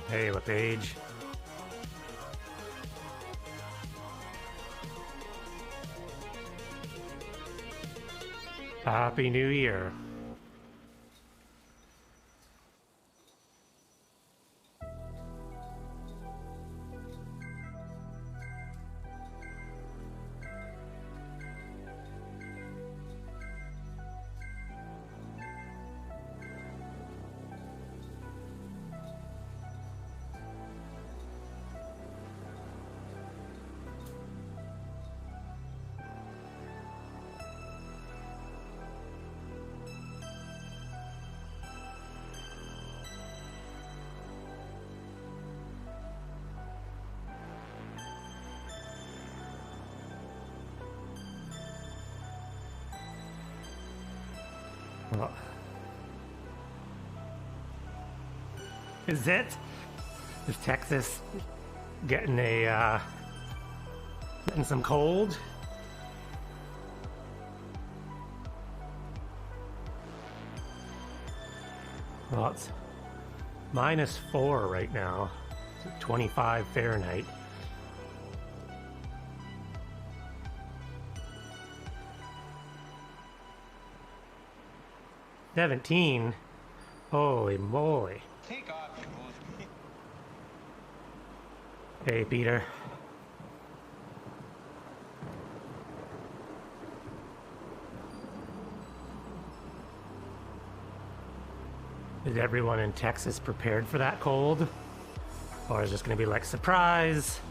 Hey, LePage. Happy New Year. Well, is it? Is Texas getting getting some cold? Well, it's -4 right now, 25 Fahrenheit. $17? Holy moly. Take off, you monkey. Hey, Peter. Is everyone in Texas prepared for that cold? Or is this gonna be like, surprise?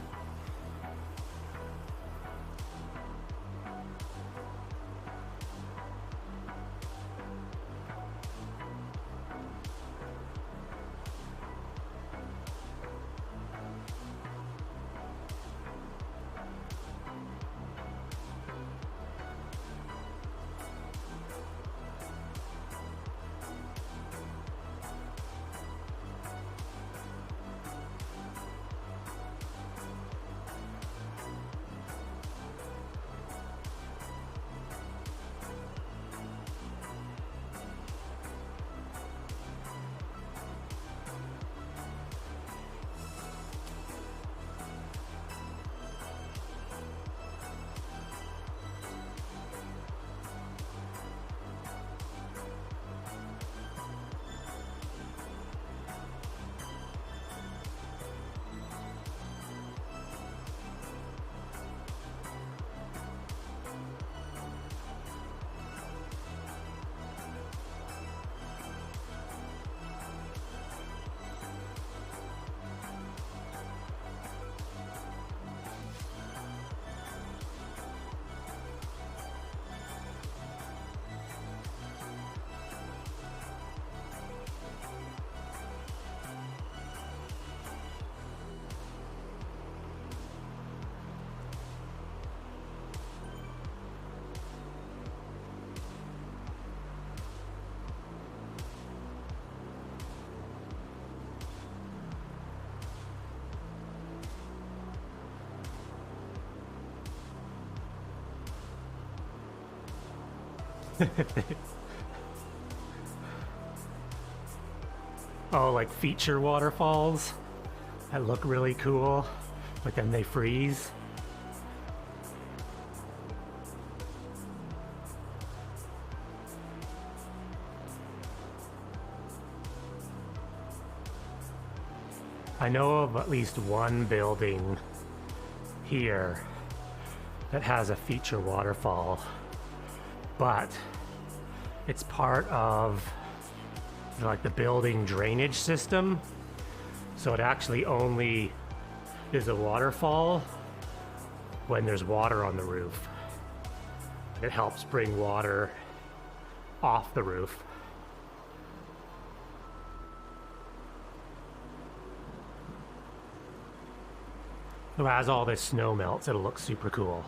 Oh, like feature waterfalls that look really cool, but then they freeze. I know of at least one building here that has a feature waterfall, but it's part of like the building drainage system. So it actually only is a waterfall when there's water on the roof. It helps bring water off the roof. So as all this snow melts, it'll look super cool.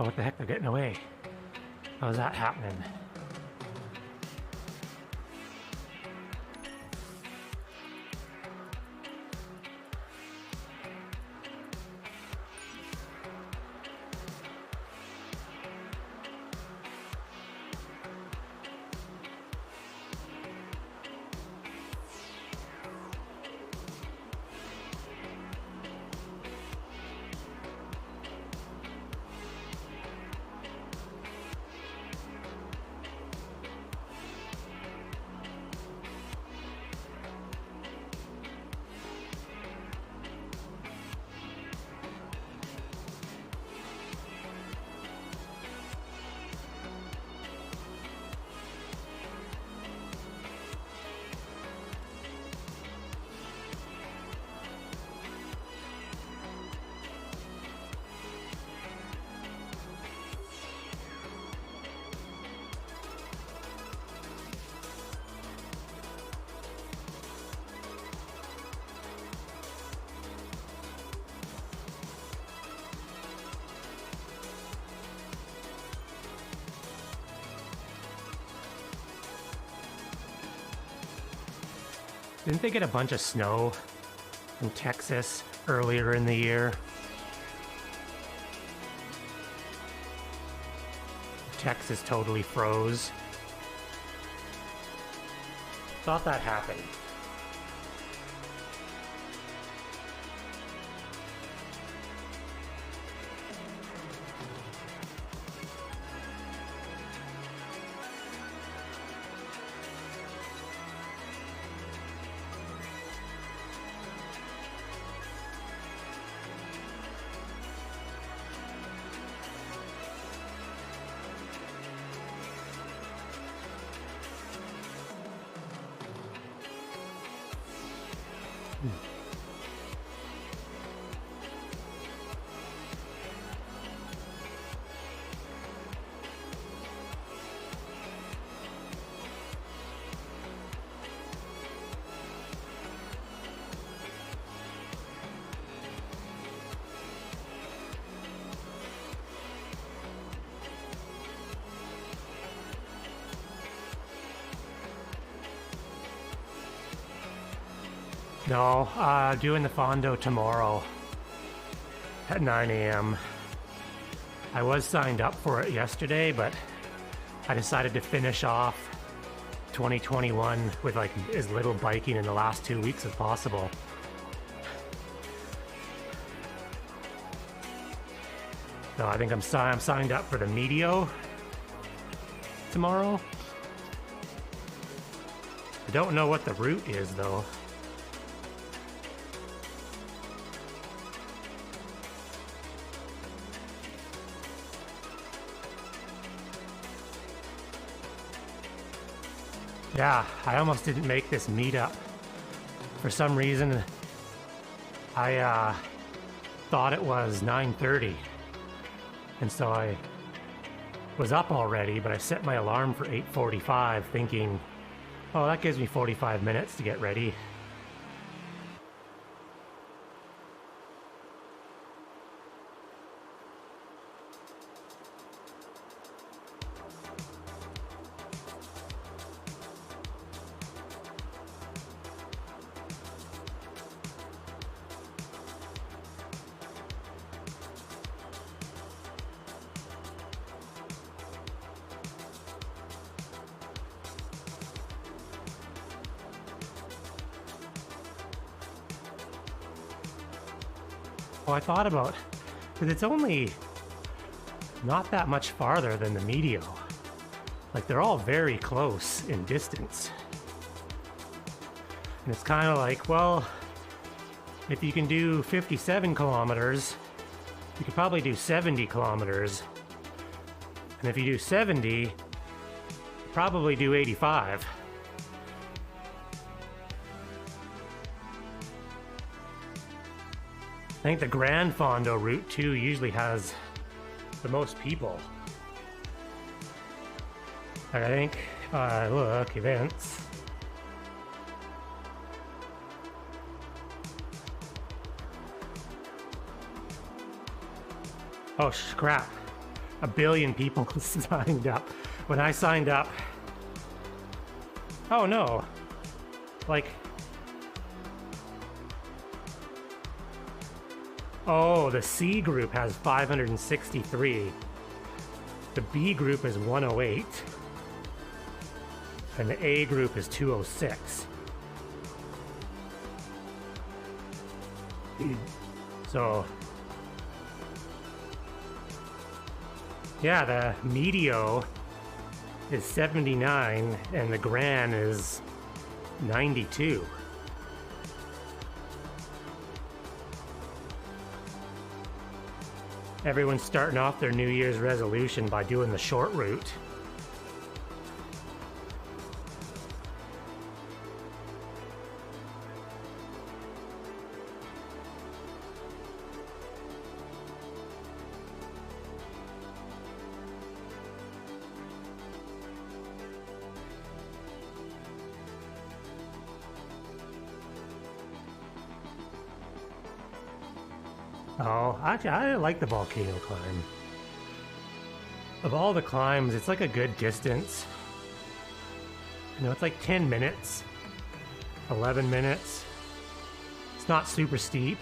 Oh, what the heck, they're getting away. How's that happening? Didn't they get a bunch of snow in Texas earlier in the year? Texas totally froze. Thought that happened. No, doing the Fondo tomorrow at 9 a.m. I was signed up for it yesterday, but I decided to finish off 2021 with like as little biking in the last 2 weeks as possible. So I think I'm signed up for the Medio tomorrow. I don't know what the route is though. Yeah, I almost didn't make this meetup. For some reason, I thought it was 9:30. And so I was up already, but I set my alarm for 8:45 thinking, oh, that gives me 45 minutes to get ready. Well, I thought about, because it's only not that much farther than the Medio. Like, they're all very close in distance. And it's kind of like, well, if you can do 57 kilometers, you could probably do 70 kilometers. And if you do 70, probably do 85. I think the Grand Fondo route too usually has the most people. And I think, look, events. Oh crap, 1 billion people signed up. When I signed up, oh no, like, oh, the C group has 563. The B group is 108. And the A group is 206. So, yeah, the Medio is 79 and the Gran is 92. Everyone's starting off their New Year's resolution by doing the short route. Oh, actually, I like the volcano climb. Of all the climbs, it's like a good distance. You know, it's like 10 minutes, 11 minutes. It's not super steep.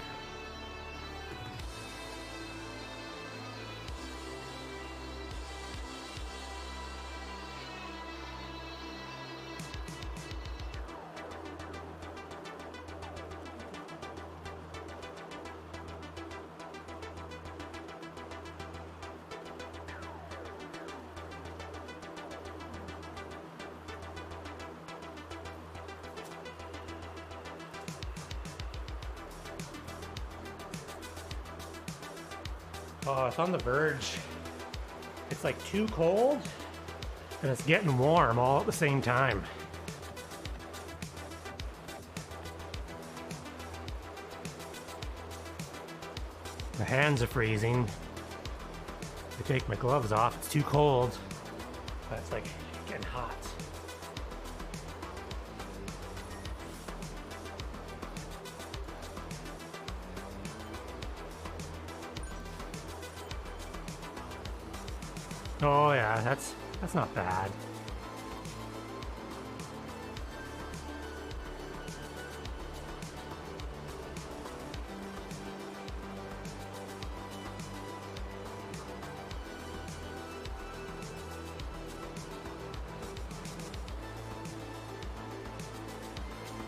Oh, it's on the verge. It's like too cold and it's getting warm all at the same time. My hands are freezing. I take my gloves off, it's too cold. But it's like getting hot. Oh yeah, that's not bad.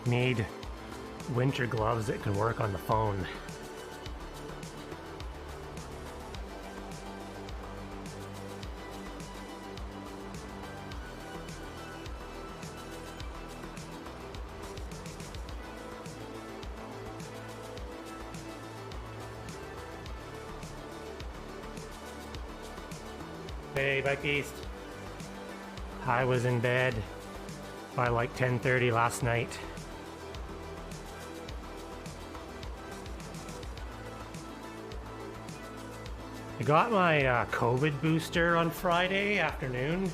need winter gloves that can work on the phone. Hey, Bike East. I was in bed by like 10:30 last night. I got my COVID booster on Friday afternoon.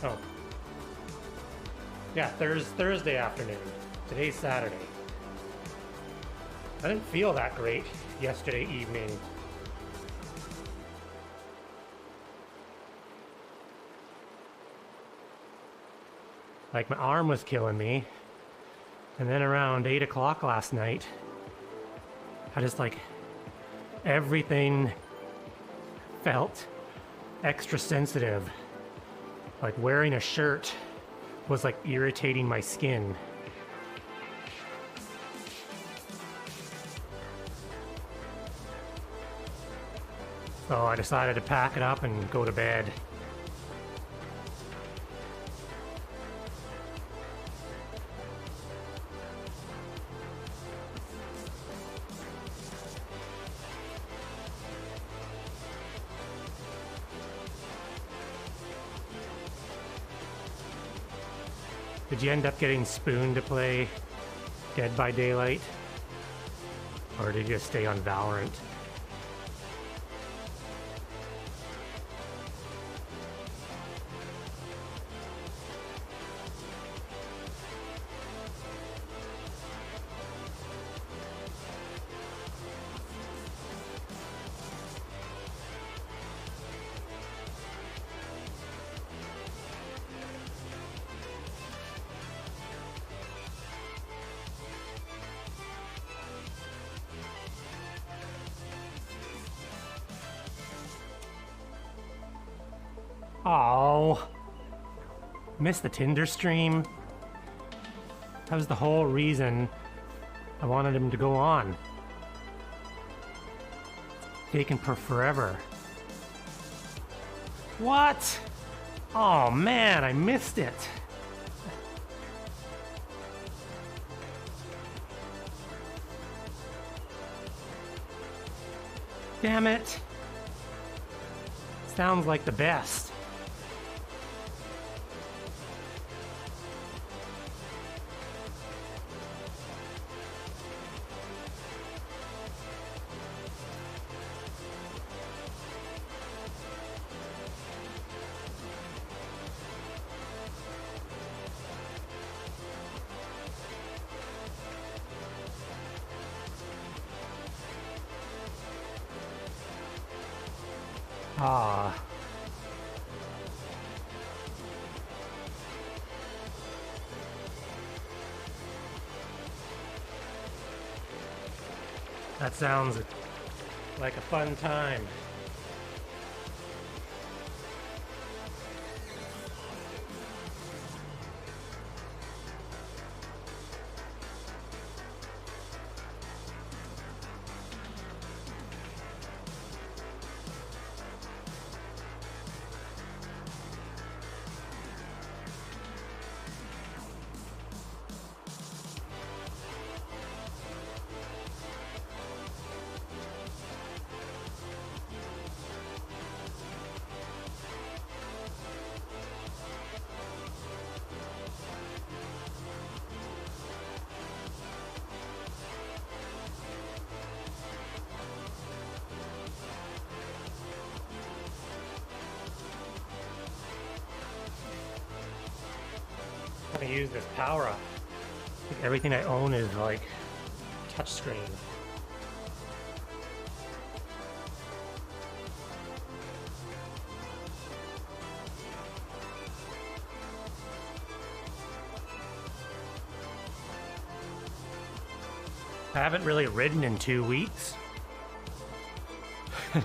Oh. Yeah, Thursday afternoon. Today's Saturday. I didn't feel that great yesterday evening. Like my arm was killing me. And then around 8 o'clock last night, I just like everything felt extra sensitive. Like wearing a shirt was like irritating my skin. So I decided to pack it up and go to bed. Did you end up getting Spoon to play Dead by Daylight? Or did you just stay on Valorant? Oh, missed the Tinder stream. That was the whole reason I wanted him to go on. Taking forever. What? Oh man, I missed it. Damn it. Sounds like the best. Ah. That sounds like a fun time. I'm gonna use this power up. Like everything I own is like touchscreen. I haven't really ridden in 2 weeks.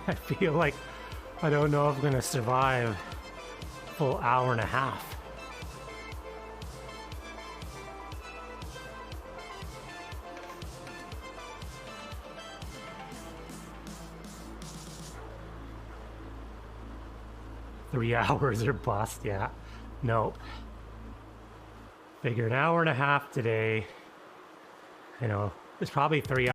I feel like I don't know if I'm gonna survive a full hour and a half. 3 hours or bust. Yeah. Nope. Figure an hour and a half today. You know, it's probably 3 hours.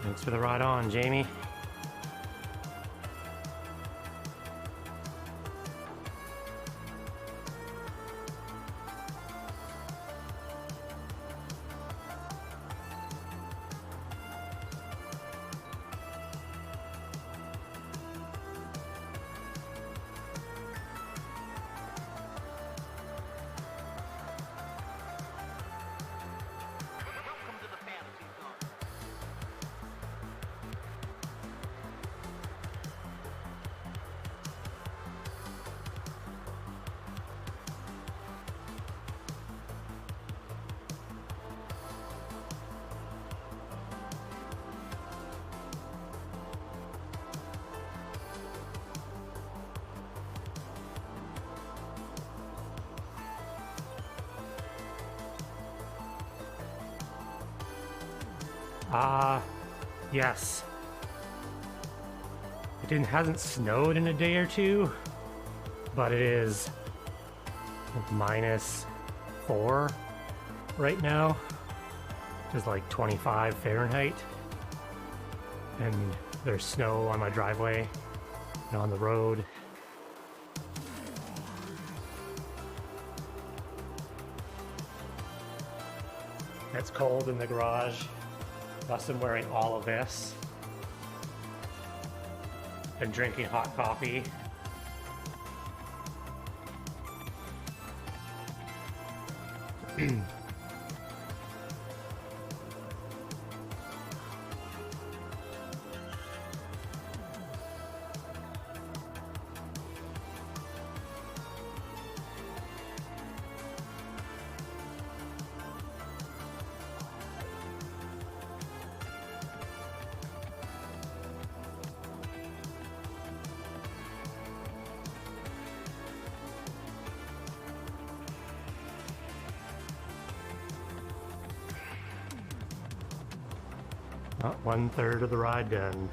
Thanks for the ride on, Jamie. Yes. It hasn't snowed in a day or two, but it is -4 right now. It's like 25 Fahrenheit. And there's snow on my driveway and on the road. It's cold in the garage. Thus I'm wearing all of this. And drinking hot coffee. Not 1/3 of the ride done.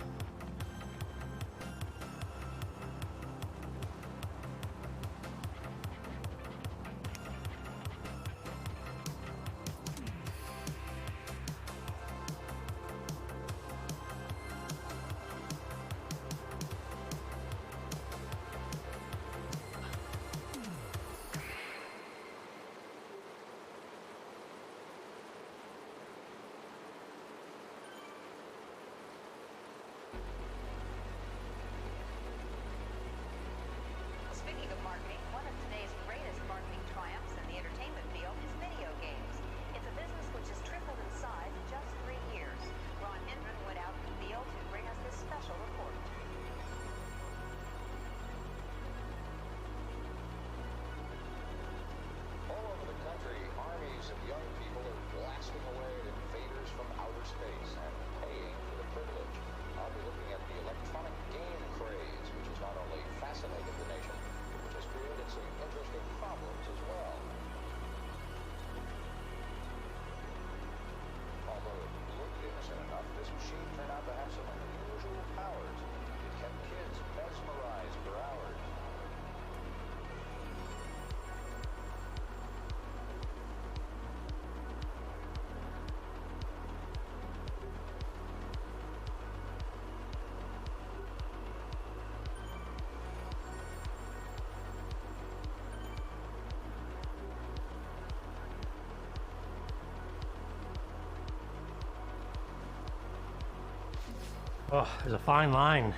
Oh, there's a fine line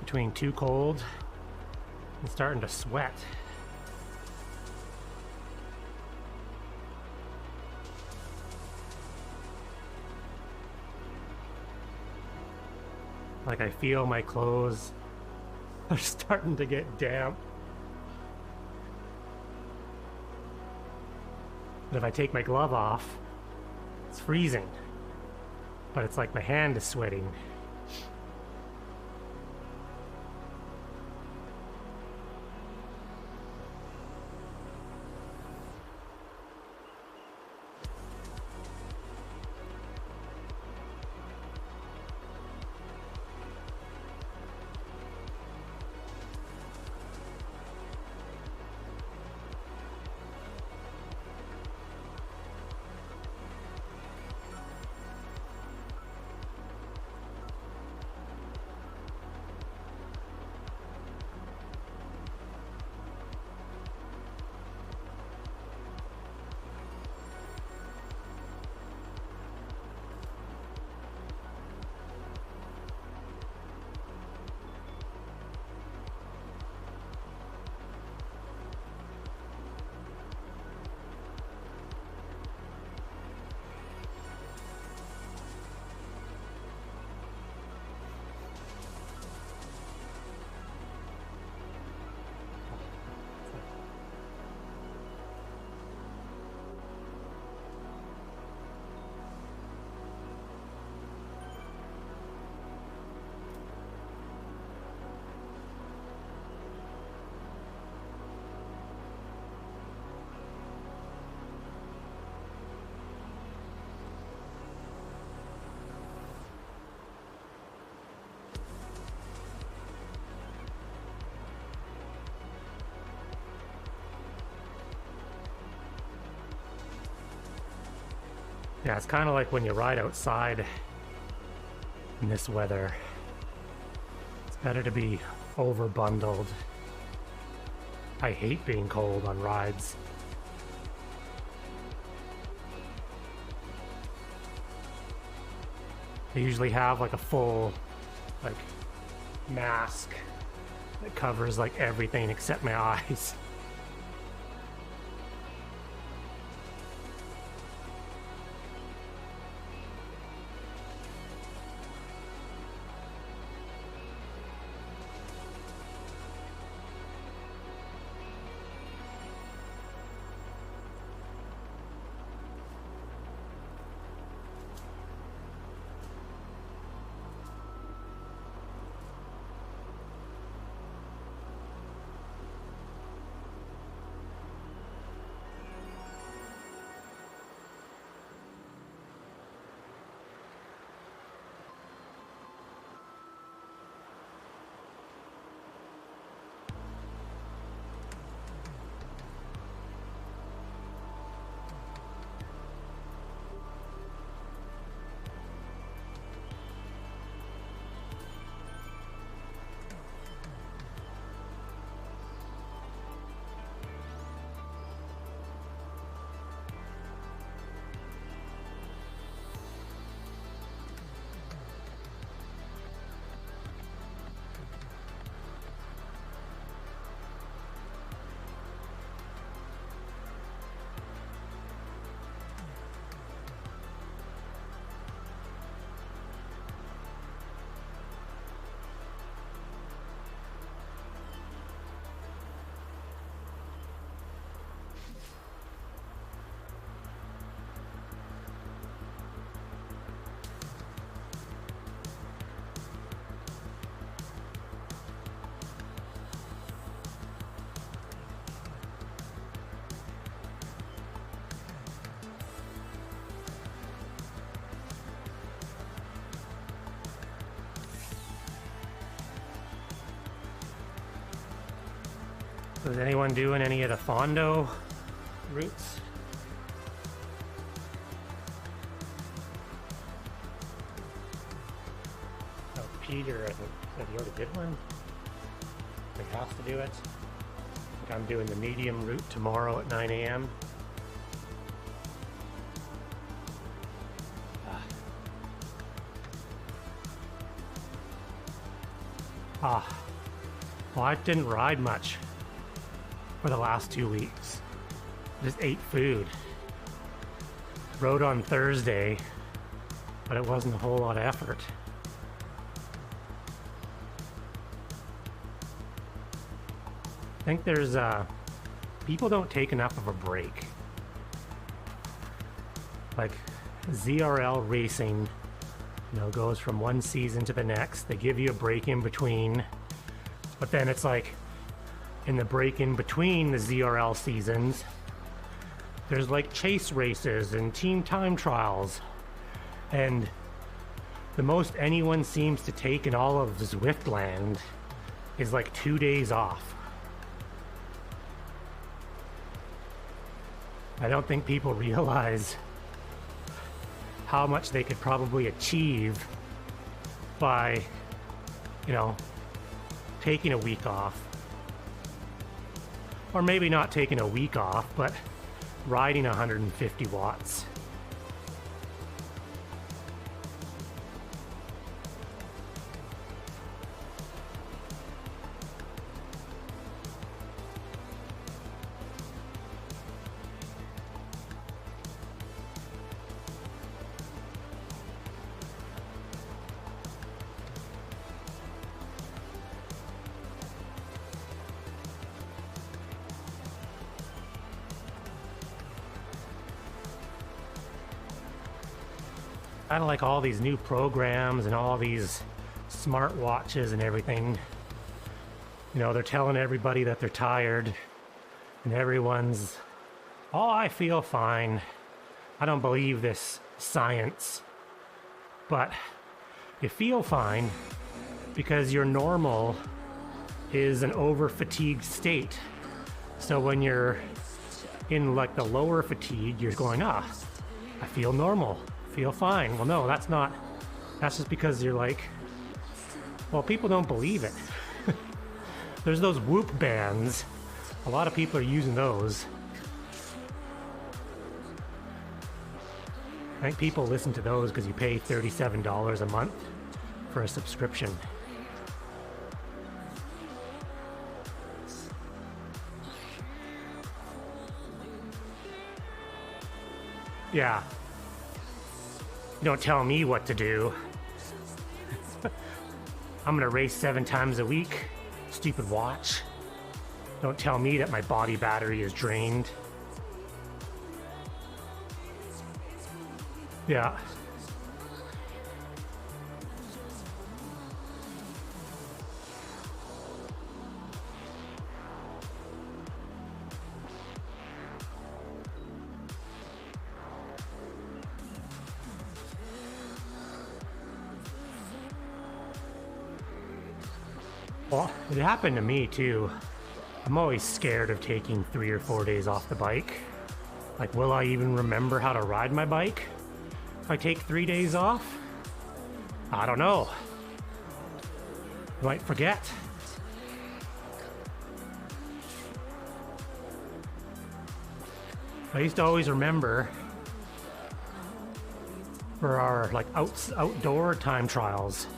between too cold and starting to sweat. Like I feel my clothes are starting to get damp. And if I take my glove off, it's freezing. But it's like my hand is sweating. Yeah, it's kind of like when you ride outside in this weather. It's better to be over bundled. I hate being cold on rides. I usually have like a full like mask that covers like everything except my eyes. So is anyone doing any of the Fondo routes? Oh, Peter, I think, said he already did one. He has to do it. I think I'm doing the medium route tomorrow at 9 a.m. Ah, well, I didn't ride much for the last 2 weeks. Just ate food. Rode on Thursday, but it wasn't a whole lot of effort. I think there's people don't take enough of a break. Like ZRL racing, you know, goes from one season to the next. They give you a break in between, but then it's like in the break in between the ZRL seasons, there's like chase races and team time trials, and the most anyone seems to take in all of Zwiftland is like 2 days off. I don't think people realize how much they could probably achieve by, you know, taking a week off. Or maybe not taking a week off, but riding 150 watts. Kind of like all these new programs and all these smart watches and everything. You know, they're telling everybody that they're tired, and everyone's, oh, I feel fine. I don't believe this science. But you feel fine because your normal is an over-fatigued state. So when you're in like the lower fatigue, you're going, I feel normal. Feel fine. Well, no, that's not. That's just because you're like, well, people don't believe it. There's those Whoop bands. A lot of people are using those. I think people listen to those because you pay $37 a month for a subscription. Yeah. You don't tell me what to do. I'm gonna race 7 times a week. Stupid watch. Don't tell me that my body battery is drained. Yeah. Well, it happened to me too. I'm always scared of taking 3 or 4 days off the bike. Like, will I even remember how to ride my bike if I take 3 days off? I don't know. I might forget. I used to always remember for our like outdoor time trials,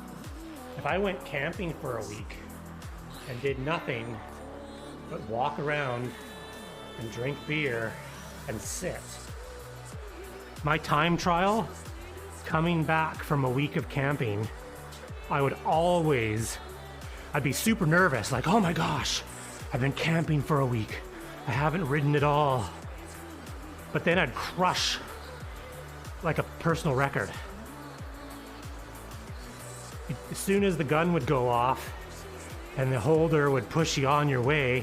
if I went camping for a week and did nothing but walk around and drink beer and sit, my time trial coming back from a week of camping, I'd be super nervous, like, oh my gosh, I've been camping for a week, I haven't ridden at all. But then I'd crush like a personal record. As soon as the gun would go off and the holder would push you on your way,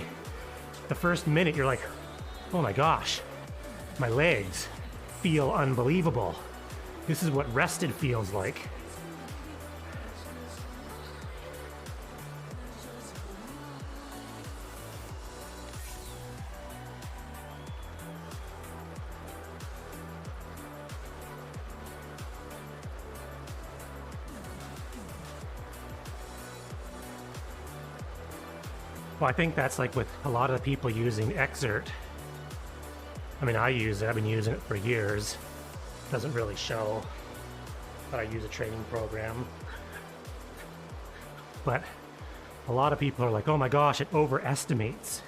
the first minute you're like, oh my gosh, my legs feel unbelievable. This is what rested feels like. Well, I think that's like with a lot of the people using Xert. I mean, I use it. I've been using it for years. Doesn't really show, but I use a training program. But a lot of people are like, oh my gosh, it overestimates.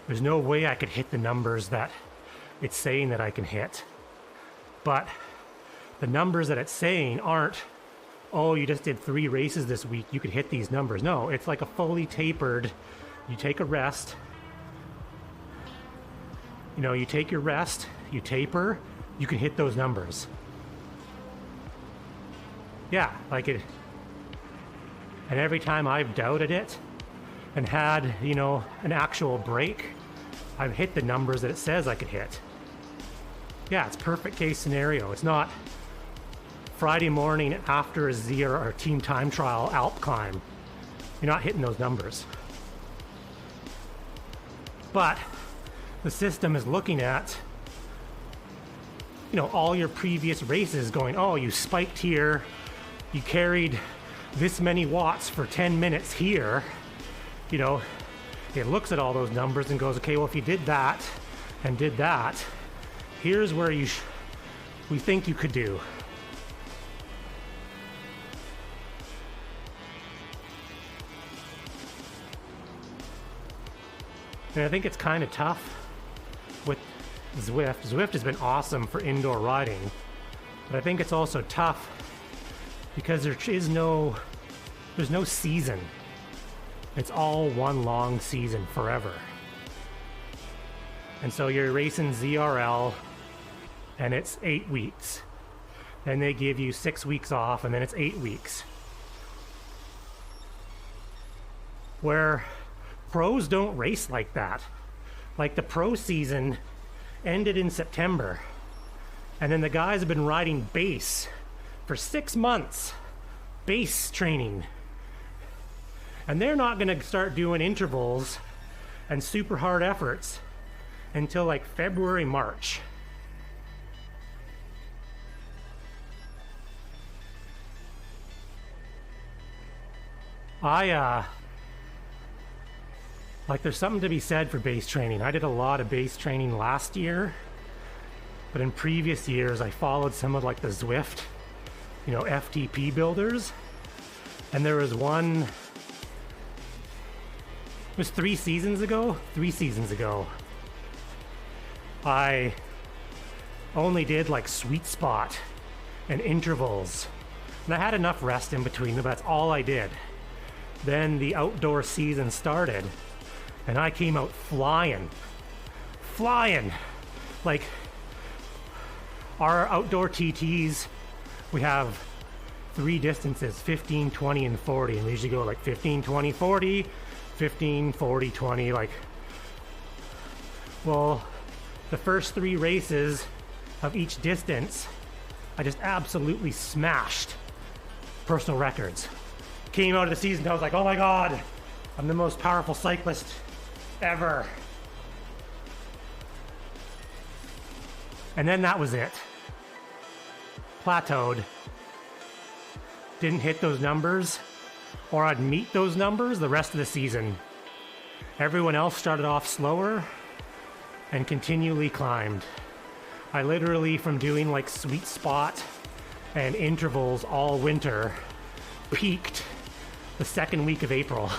There's no way I could hit the numbers that it's saying that I can hit. But the numbers that it's saying aren't, oh, you just did 3 races this week, you could hit these numbers. No, it's like a fully tapered, you take a rest, you take your rest, you taper, you can hit those numbers. Yeah, like it. And every time I've doubted it and had, an actual break, I've hit the numbers that it says I could hit. Yeah, it's perfect case scenario. It's not Friday morning after a ZR or team time trial Alp climb. You're not hitting those numbers. But the system is looking at, all your previous races going, oh, you spiked here, you carried this many watts for 10 minutes here. It looks at all those numbers and goes, okay, well, if you did that and did that, here's where we think you could do. And I think it's kind of tough with Zwift. Zwift has been awesome for indoor riding, but I think it's also tough because there's no season. It's all one long season forever. And so you're racing ZRL and it's 8 weeks. Then they give you 6 weeks off and then it's 8 weeks. Where pros don't race like that. Like the pro season ended in September, and then the guys have been riding base for 6 months, base training, and they're not going to start doing intervals and super hard efforts until like February, March. There's something to be said for base training. I did a lot of base training last year, but in previous years I followed some of the Zwift, FTP builders, and there was one, it was 3 seasons ago, I only did sweet spot and intervals, and I had enough rest in between, but that's all I did. Then the outdoor season started, and I came out flying. Like, our outdoor TTs, we have 3 distances, 15, 20, and 40, and we usually go 15, 20, 40, 15, 40, 20, well, the first 3 races of each distance, I just absolutely smashed personal records. Came out of the season, I was like, oh my God, I'm the most powerful cyclist ever. And then that was it. Plateaued. Didn't hit those numbers, or I'd meet those numbers the rest of the season. Everyone else started off slower and continually climbed. I literally, from doing sweet spot and intervals all winter, peaked the 2nd week of April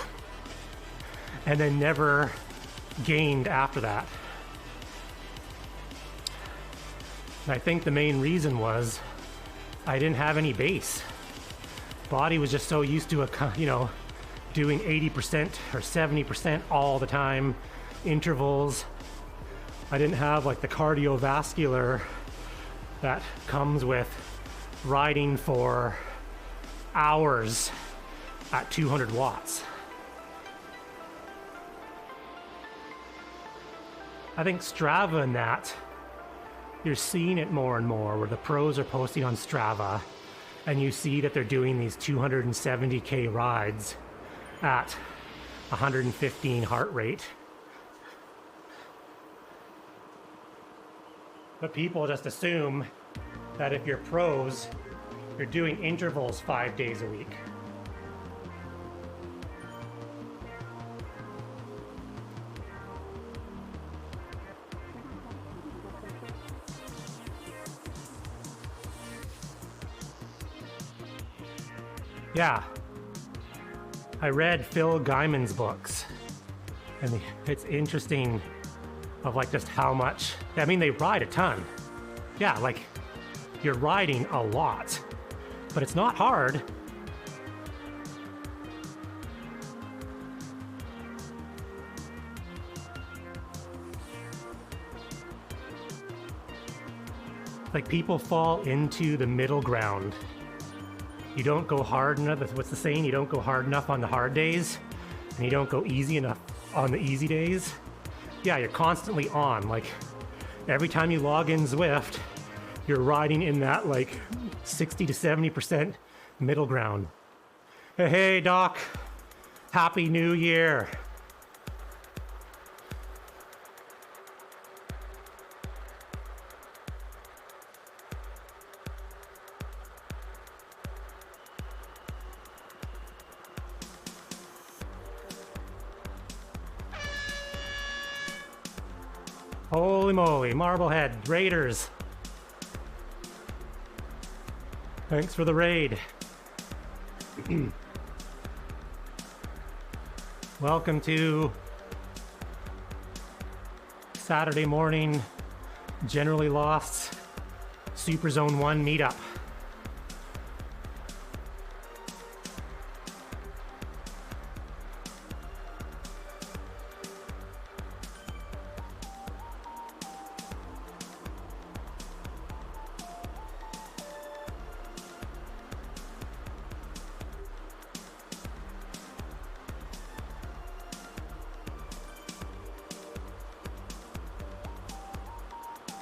and then never gained after that. And I think the main reason was I didn't have any base. Body was just so used to doing 80% or 70% all the time, intervals. I didn't have the cardiovascular that comes with riding for hours at 200 watts. I think Strava and that, you're seeing it more and more where the pros are posting on Strava and you see that they're doing these 270K rides at 115 heart rate. But people just assume that if you're pros, you're doing intervals 5 days a week. Yeah, I read Phil Gaiman's books, and it's interesting of like just how much, I mean, they ride a ton. Yeah, like you're riding a lot, but it's not hard. Like people fall into the middle ground. You don't go hard enough, what's the saying? You don't go hard enough on the hard days, and you don't go easy enough on the easy days. Yeah, you're constantly on. Like every time you log in Zwift, you're riding in that like 60 to 70% middle ground. Hey, Doc, Happy New Year. Holy moly, Marblehead, Raiders. Thanks for the raid. Welcome to Saturday morning, Generally Lost Super Zone 1 meetup.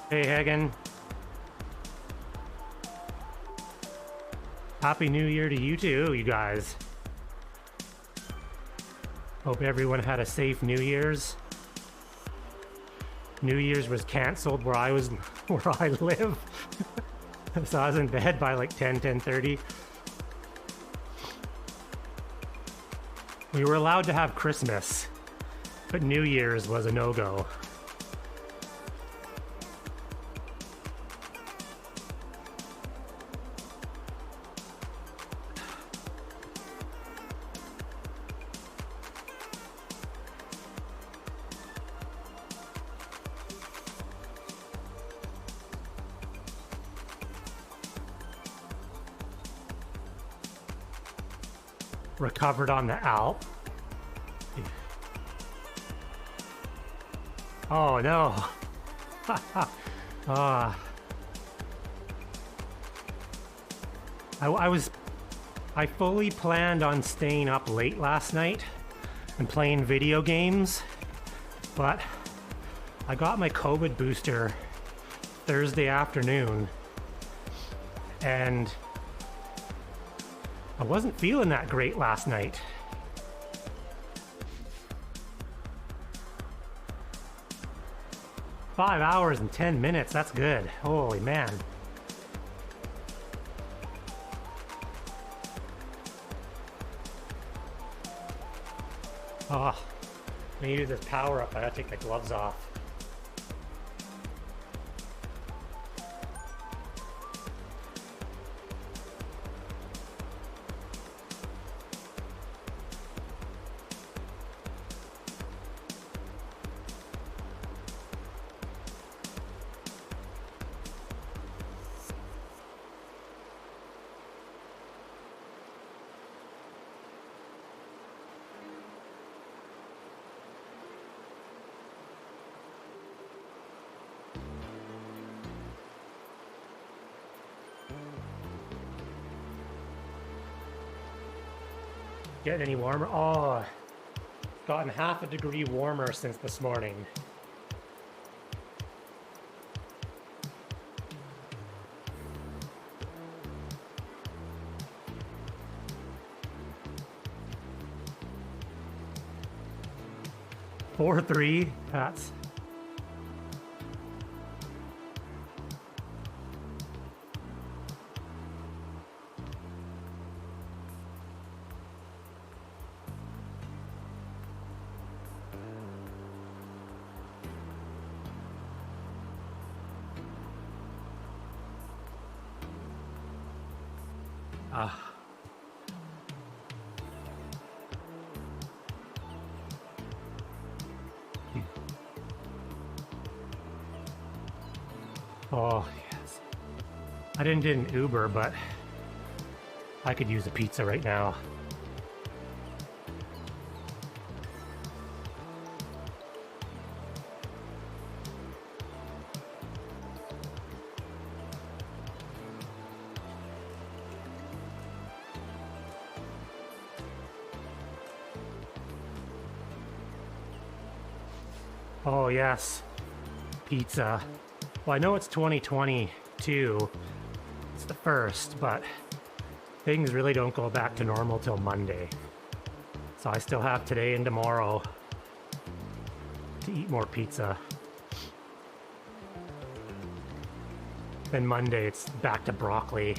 Hey, Hagen. Happy New Year to you too, you guys. Hope everyone had a safe New Year's. New Year's was canceled where I live. So I was in bed by like 10:30. We were allowed to have Christmas, but New Year's was a no-go. Recovered on the Alp. Oh no. I fully planned on staying up late last night and playing video games, but I got my COVID booster Thursday afternoon and I wasn't feeling that great last night. "5 hours and 10 minutes, that's good. Holy man. Oh, I'm gonna use this power up. I gotta take my gloves off. Getting any warmer? Oh, gotten half a degree warmer since this morning. Four, 3, that's... Oh, yes. I didn't get an Uber, but I could use a pizza right now. Oh, yes. Pizza. Well, I know it's 2022. It's the first, but things really don't go back to normal till Monday. So I still have today and tomorrow to eat more pizza. Then Monday, it's back to broccoli.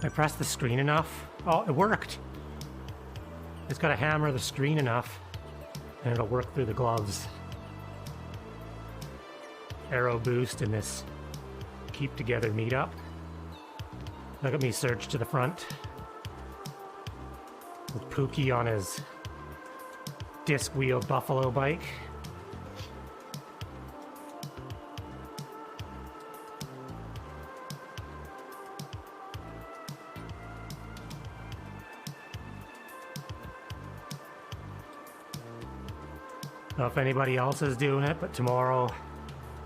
I pressed the screen enough. Oh, it worked. Just gotta hammer the screen enough and it'll work through the gloves. Aero boost in this keep together meetup. Look at me surge to the front with Pookie on his disc wheel buffalo bike. I don't know if anybody else is doing it, but tomorrow,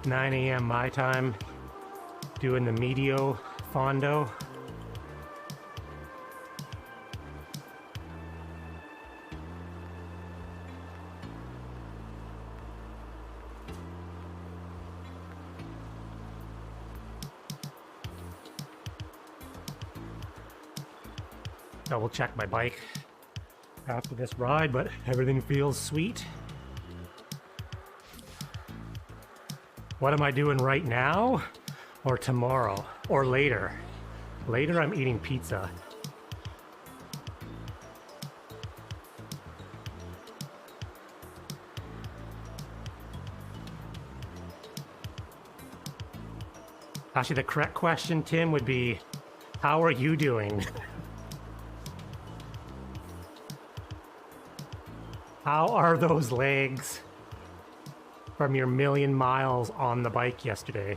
9 a.m. my time, doing the Medio Fondo. Double check my bike after this ride, but everything feels sweet. What am I doing right now? Or tomorrow? Or later? Later I'm eating pizza. Actually, the correct question, Tim, would be, how are you doing? How are those legs from your 1,000,000 miles on the bike yesterday?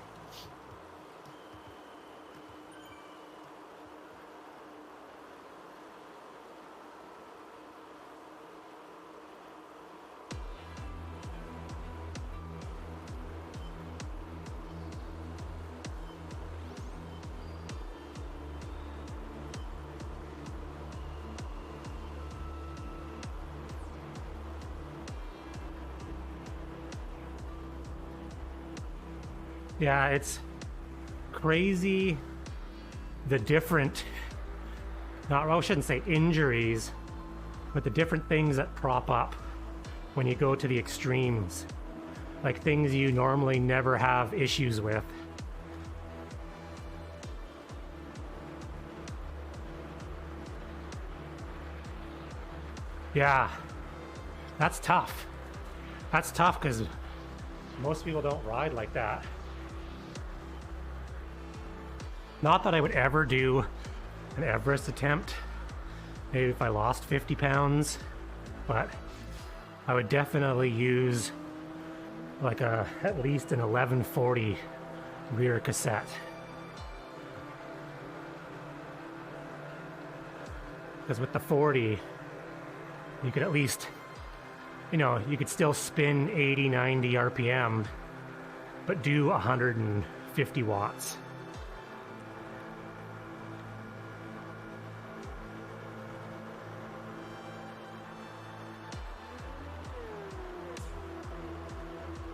Yeah, it's crazy the different, I shouldn't say injuries, but the different things that prop up when you go to the extremes. Like things you normally never have issues with. Yeah, that's tough. That's tough because most people don't ride like that. Not that I would ever do an Everest attempt, maybe if I lost 50 pounds, but I would definitely use like at least an 1140 rear cassette. Because with the 40, you could at least, you could still spin 80, 90 RPM, but do 150 watts.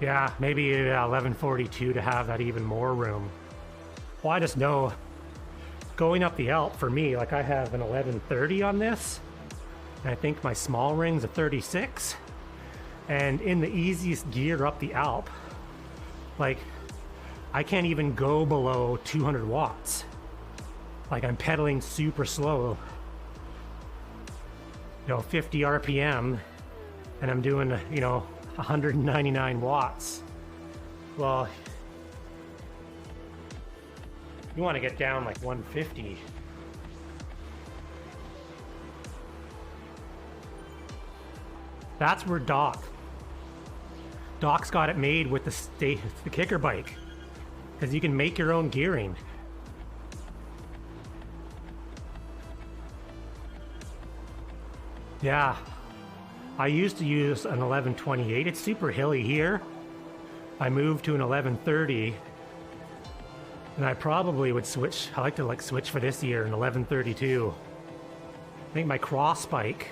Yeah, maybe 1142 to have that even more room. Well, I just know going up the Alp for me, like I have an 1130 on this, and I think my small ring's a 36. And in the easiest gear up the Alp, Like, I can't even go below 200 watts. Like, I'm pedaling super slow, 50 RPM, and I'm doing, 199 watts. Well, you want to get down like 150. That's where Doc's got it made with the kicker bike, because you can make your own gearing. Yeah, I used to use an 1128. It's super hilly here. I moved to an 1130, and I probably would switch. I like to switch for this year an 1132. I think my cross bike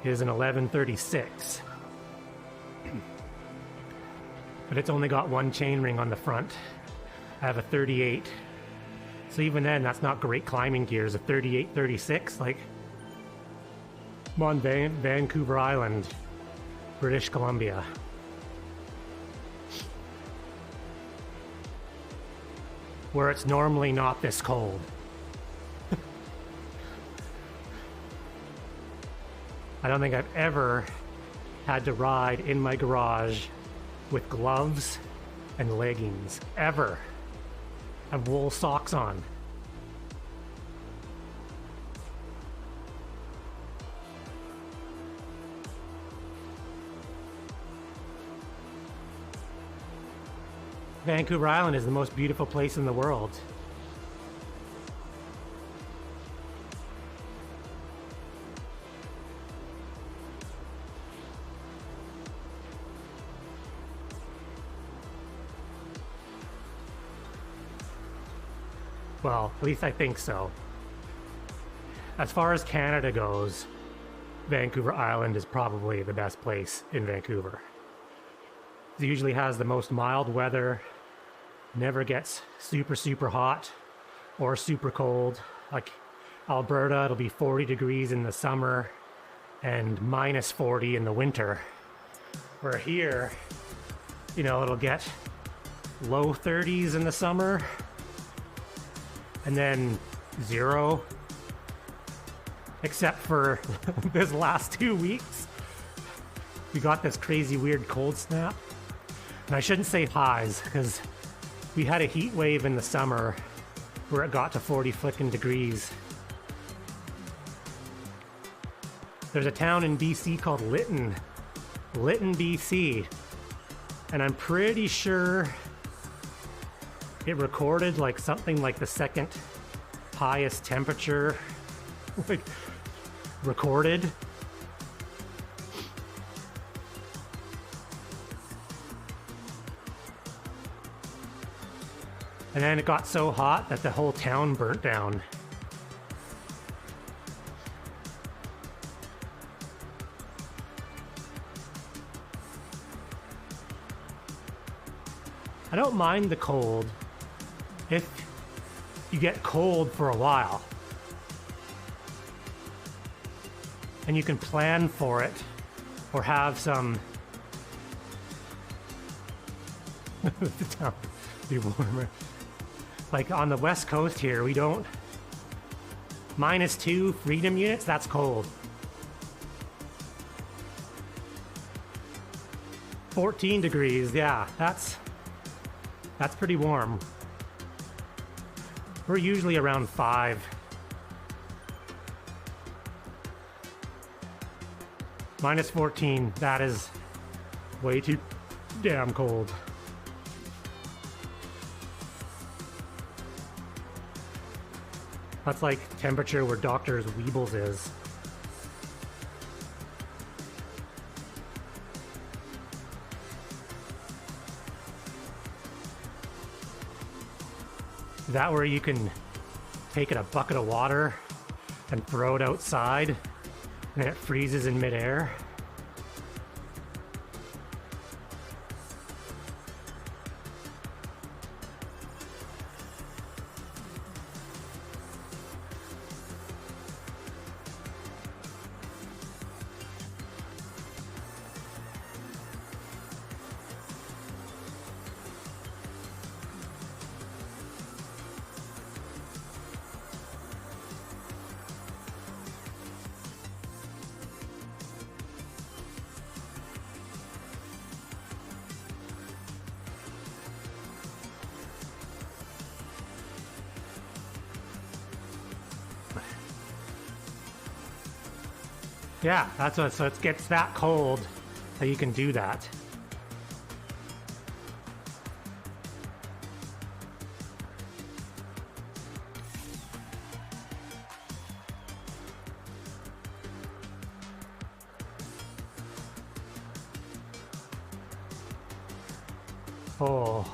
is an 1136. But it's only got one chainring on the front. I have a 38. So even then, that's not great climbing gears. A 38, 36, like, I'm on Vancouver Island, British Columbia. Where it's normally not this cold. I don't think I've ever had to ride in my garage with gloves and leggings, ever. I have wool socks on. Vancouver Island is the most beautiful place in the world. Well, at least I think so. As far as Canada goes, Vancouver Island is probably the best place in Vancouver. It usually has the most mild weather, never gets super hot or super cold. Like Alberta, it'll be 40 degrees in the summer and minus 40 in the winter. Where here, it'll get low 30s in the summer and then 0, except for this last 2 weeks. We got this crazy weird cold snap. And I shouldn't say highs, because we had a heat wave in the summer where it got to 40 flicking degrees. There's a town in BC called Lytton, BC, and I'm pretty sure it recorded like something like the second highest temperature recorded. And then it got so hot that the whole town burnt down. I don't mind the cold if you get cold for a while. And you can plan for it or have some the town be warmer. Like on the west coast here, we don't -2 freedom units, that's cold. 14 degrees, yeah, that's pretty warm. We're usually around 5. -14, that is way too damn cold. That's like temperature where Doctor's Weebles is. Is that where you can take a bucket of water and throw it outside and then it freezes in midair? Yeah, that's what, so it gets that cold that you can do that. Oh.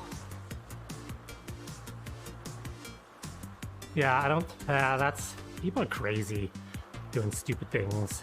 Yeah, I don't, that's, people are crazy doing stupid things.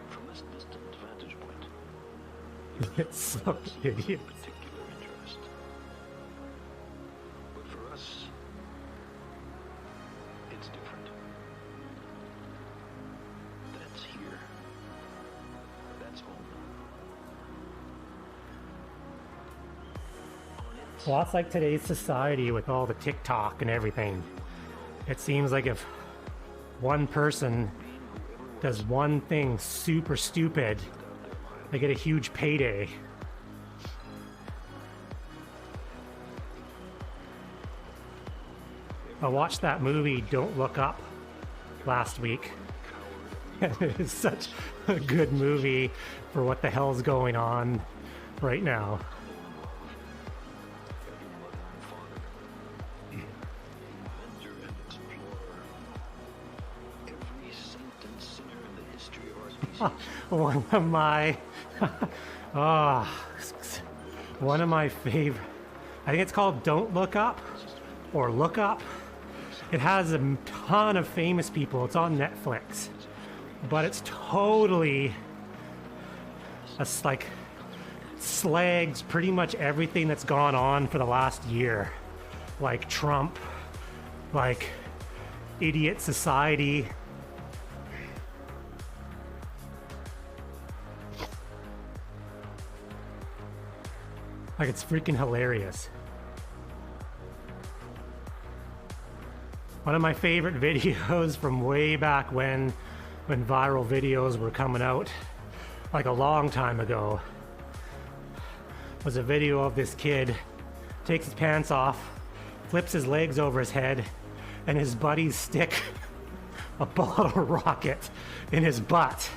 From this distant vantage point, It's so idiot. particular interest. But for us, it's different. That's here. That's home. Well, that's like today's society with all the TikTok and everything. It seems like if one person does one thing super stupid, they get a huge payday. I watched that movie Don't Look Up last week. It is such a good movie for what the hell's going on right now. Enter and explore every saint and sinner in the history of our species. One of my one of my favorite, I think it's called Don't Look Up or Look Up. It has a ton of famous people. It's on Netflix, but it's totally like slags pretty much everything that's gone on for the last year, like Trump, like idiot society. Like, it's freaking hilarious. One of my favorite videos from way back when viral videos were coming out, like a long time ago, was a video of this kid takes his pants off, flips his legs over his head, and his buddies stick a bottle rocket in his butt.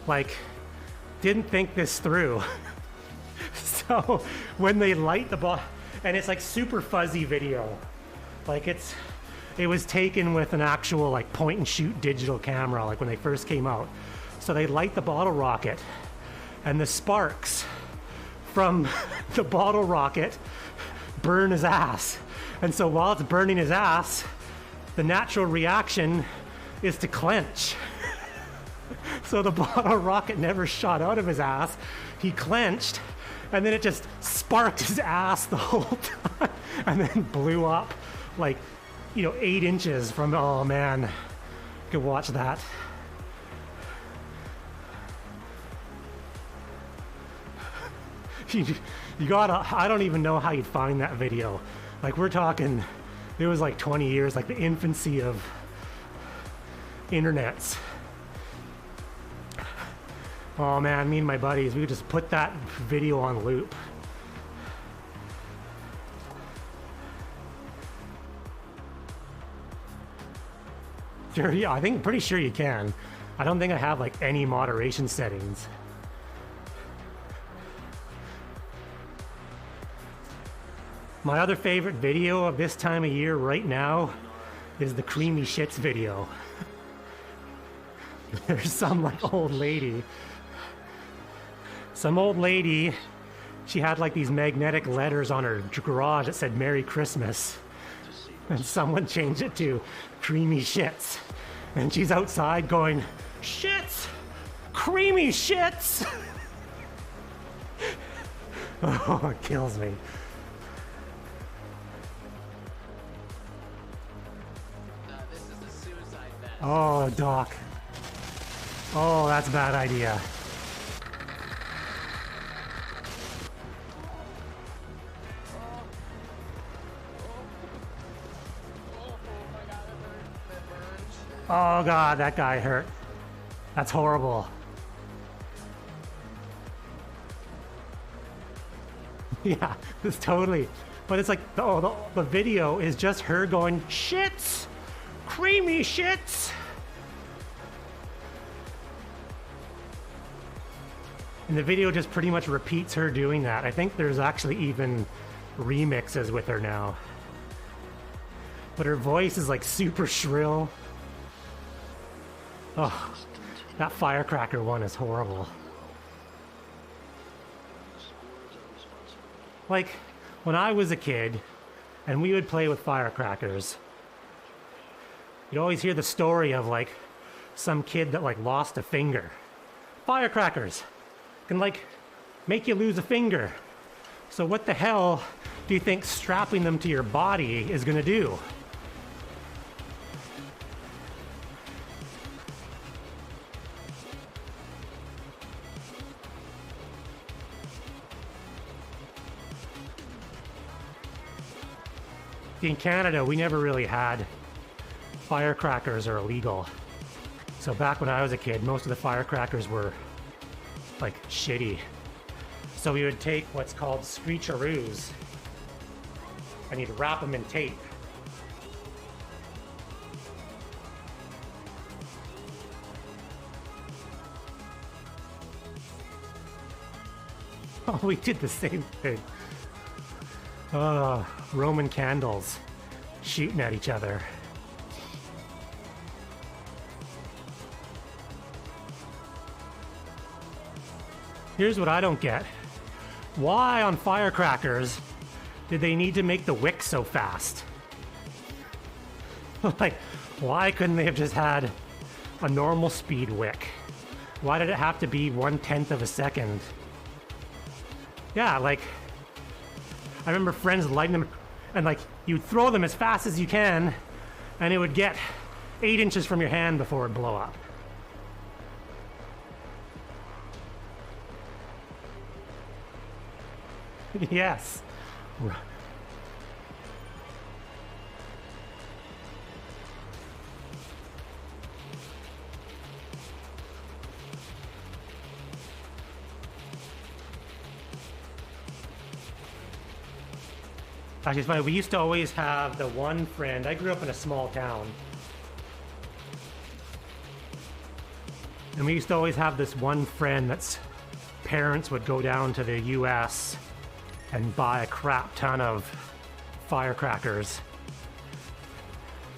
Like, didn't think this through. So when they light the ball, and it's like super fuzzy video, like it was taken with an actual like point and shoot digital camera, like when they first came out. So they light the bottle rocket, and the sparks from the bottle rocket burn his ass. And so while it's burning his ass, the natural reaction is to clench. So the bottle rocket never shot out of his ass. He clenched, and then it just sparked his ass the whole time, and then blew up like, 8 inches from, oh man, you could watch that. You gotta, I don't even know how you'd find that video. Like, we're talking, it was like 20 years, like the infancy of internets. Oh man, me and my buddies, we would just put that video on loop. Sure, yeah, I think, pretty sure you can. I don't think I have like any moderation settings. My other favorite video of this time of year right now is the Creamy Shits video. There's some like old lady. Some old lady, she had like these magnetic letters on her garage that said Merry Christmas. And someone changed it to Creamy Shits. And she's outside going, shits! Creamy shits! Oh, it kills me. This is a suicide vest. Oh, Doc. Oh, that's a bad idea. Oh god, that guy hurt. That's horrible. Yeah, it's totally. But it's like, the video is just her going, shits! Creamy shits! And the video just pretty much repeats her doing that. I think there's actually even remixes with her now. But her voice is like super shrill. Oh, that firecracker one is horrible. Like, when I was a kid and we would play with firecrackers, you'd always hear the story of like some kid that like lost a finger. Firecrackers can like make you lose a finger. So what the hell do you think strapping them to your body is gonna do? In Canada, we never really had firecrackers are illegal. So back when I was a kid, most of the firecrackers were like shitty. So we would take what's called screecheroos and you'd wrap them in tape. Oh, we did the same thing. Roman candles shooting at each other. Here's what I don't get. Why on firecrackers did they need to make the wick so fast? Like, why couldn't they have just had a normal speed wick? Why did it have to be 1/10 of a second? Yeah, like, I remember friends lighting them, and like, you'd throw them as fast as you can, and it would get 8 inches from your hand before it'd blow up. Yes. Actually, it's funny. We used to always have the one friend. I grew up in a small town. And we used to always have this one friend that's parents would go down to the US and buy a crap ton of firecrackers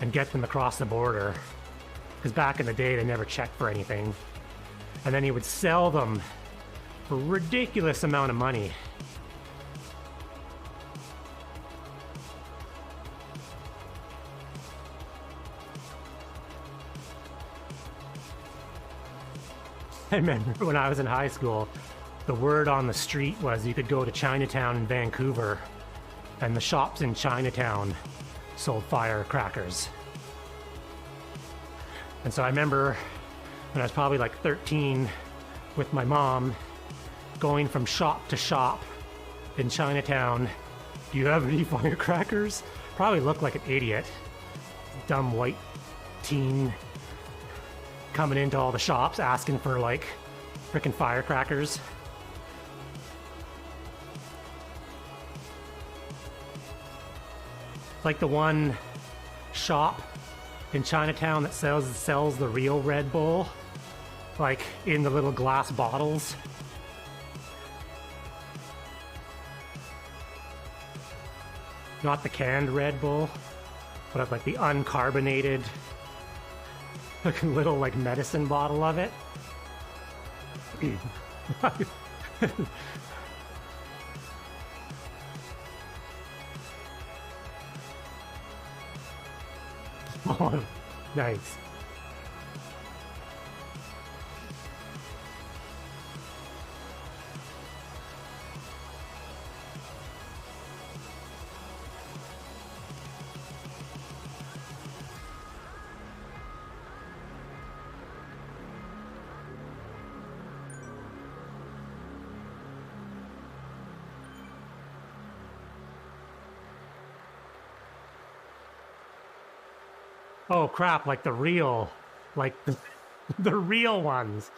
and get them across the border. Because back in the day, they never checked for anything. And then he would sell them for a ridiculous amount of money. I remember when I was in high school, the word on the street was you could go to Chinatown in Vancouver, and the shops in Chinatown sold firecrackers. And so I remember when I was probably like 13 with my mom going from shop to shop in Chinatown. Do you have any firecrackers? Probably looked like an idiot. Dumb white teen coming into all the shops asking for like frickin' firecrackers. Like the one shop in Chinatown that sells the real Red Bull, like in the little glass bottles. Not the canned Red Bull, but like the uncarbonated little like medicine bottle of it. Oh, nice. Oh crap, like the real, like the real ones.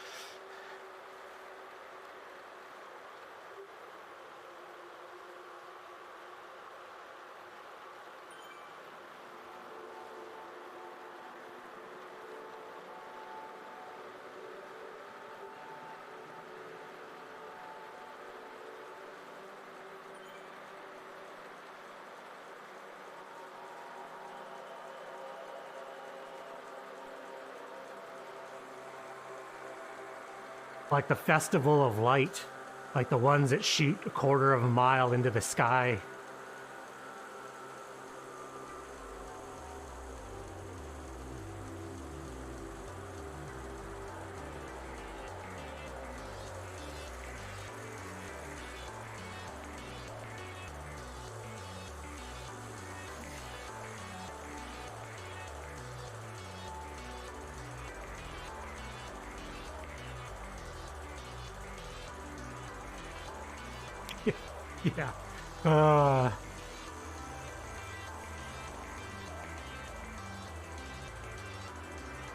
Like the Festival of Light, like the ones that shoot a quarter of a mile into the sky. Yeah.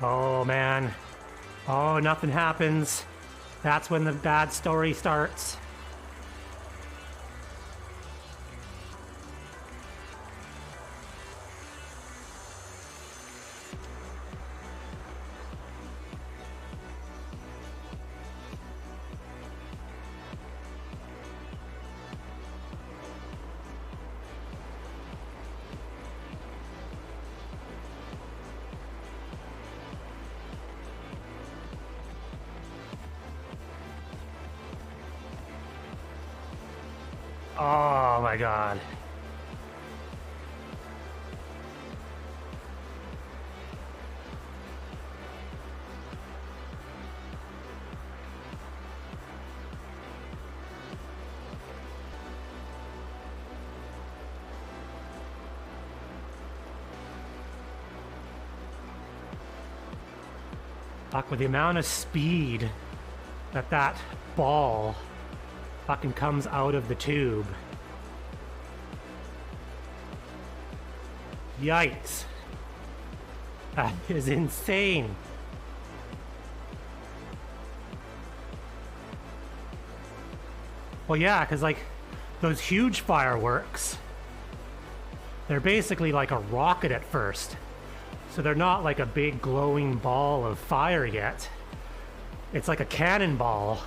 Oh man. Oh, nothing happens. That's when the bad story starts. Oh my god. Fuck, with the amount of speed that that ball fucking comes out of the tube. Yikes. That is insane. Well, yeah, because like those huge fireworks, they're basically like a rocket at first. So they're not like a big glowing ball of fire yet. It's like a cannonball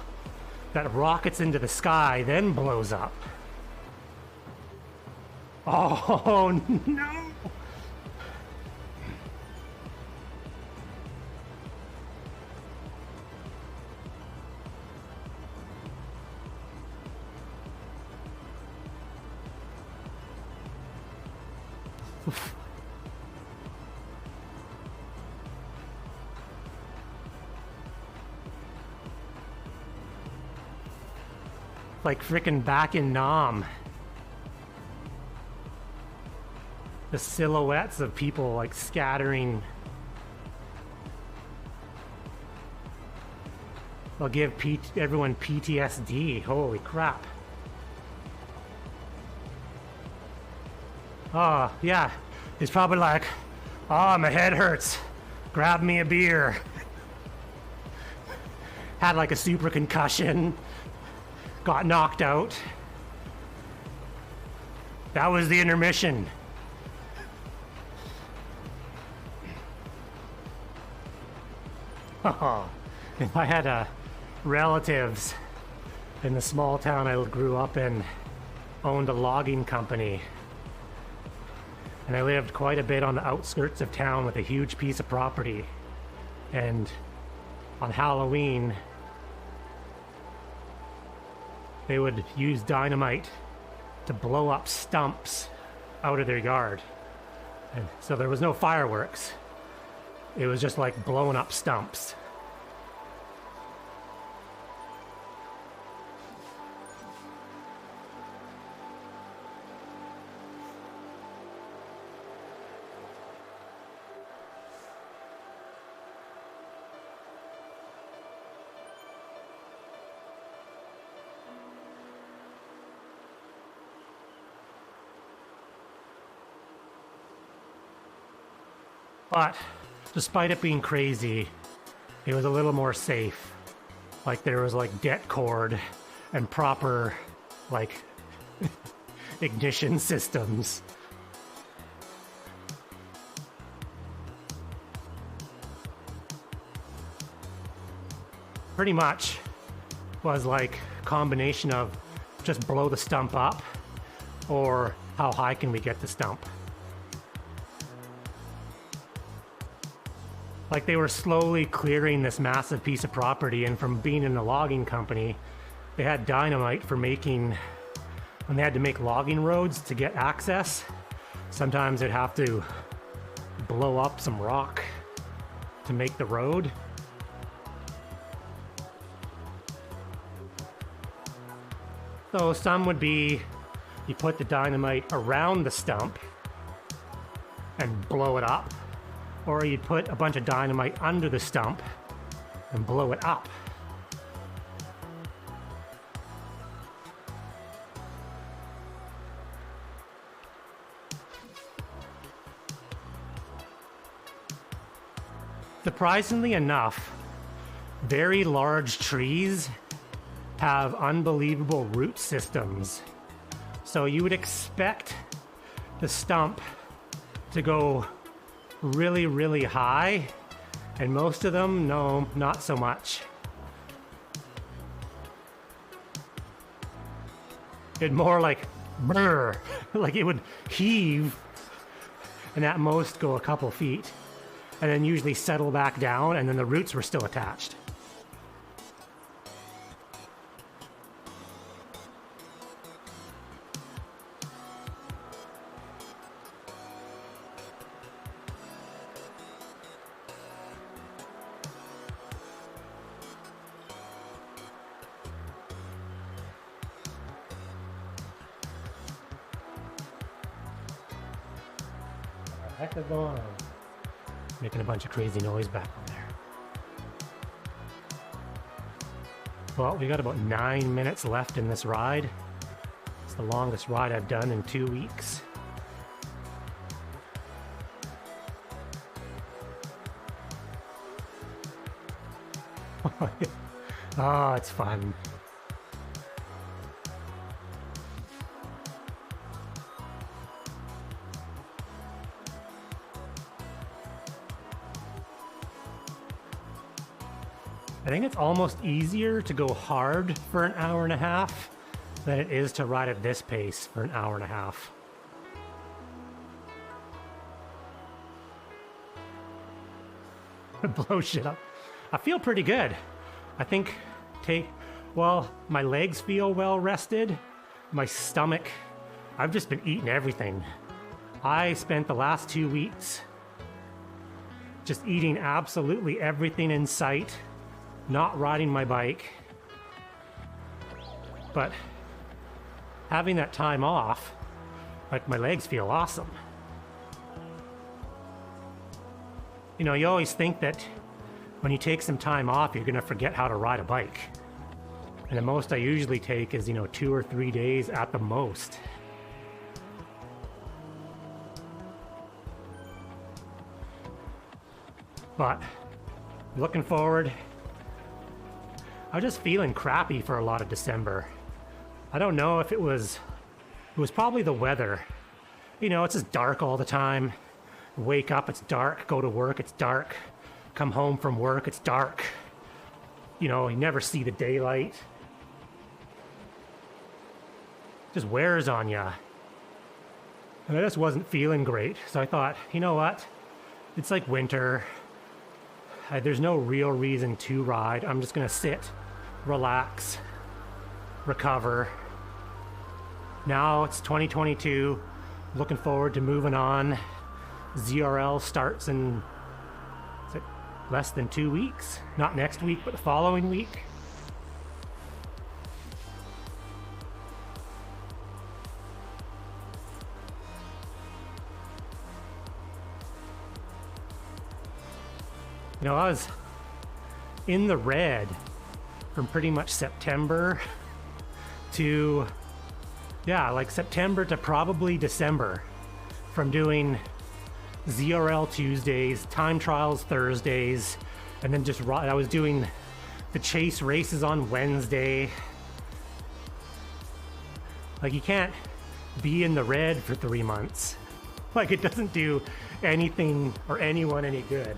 that rockets into the sky, then blows up. Oh no! Like frickin' back in Nam. The silhouettes of people like scattering. They'll give everyone PTSD. Holy crap. Oh, yeah. He's probably like, oh, my head hurts. Grab me a beer. Had like a super concussion. Got knocked out. That was the intermission. Oh, if I had relatives in the small town I grew up in, owned a logging company. And I lived quite a bit on the outskirts of town with a huge piece of property. And on Halloween, they would use dynamite to blow up stumps out of their yard. And so there was no fireworks. It was just like blowing up stumps. But despite it being crazy, it was a little more safe. Like there was like det cord and proper like ignition systems. Pretty much was like a combination of just blow the stump up or how high can we get the stump. Like they were slowly clearing this massive piece of property, and from being in a logging company, they had dynamite for making, when they had to make logging roads to get access, sometimes they'd have to blow up some rock to make the road. So some would be, you put the dynamite around the stump and blow it up, or you'd put a bunch of dynamite under the stump and blow it up. Surprisingly enough, very large trees have unbelievable root systems. So you would expect the stump to go really, really high, and most of them, no, not so much. It'd more like brr, like it would heave and at most go a couple feet, and then usually settle back down, and then the roots were still attached. What the heck is going on? Making a bunch of crazy noise back on there. Well, we got about 9 minutes left in this ride. It's the longest ride I've done in 2 weeks. Oh, it's fun. I think it's almost easier to go hard for an hour and a half than it is to ride at this pace for an hour and a half. Blow shit up. I feel pretty good. I think well, my legs feel well rested. My stomach, I've just been eating everything. I spent the last 2 weeks just eating absolutely everything in sight. Not riding my bike, but having that time off, like my legs feel awesome. You know, you always think that when you take some time off, you're gonna forget how to ride a bike. And the most I usually take is, 2 or 3 days at the most. But looking forward, I was just feeling crappy for a lot of December. I don't know if it was probably the weather. It's just dark all the time. Wake up, it's dark. Go to work, it's dark. Come home from work, it's dark. You never see the daylight. Just wears on ya. And I just wasn't feeling great. So I thought, you know what? It's like winter. There's no real reason to ride. I'm just gonna sit, relax, recover. Now it's 2022. Looking forward to moving on. ZRL starts in less than 2 weeks. Not next week, but the following week. I was in the red from pretty much September to, like September to probably December, from doing ZRL Tuesdays, time trials Thursdays, and then just I was doing the chase races on Wednesday. Like, you can't be in the red for 3 months. Like, it doesn't do anything or anyone any good.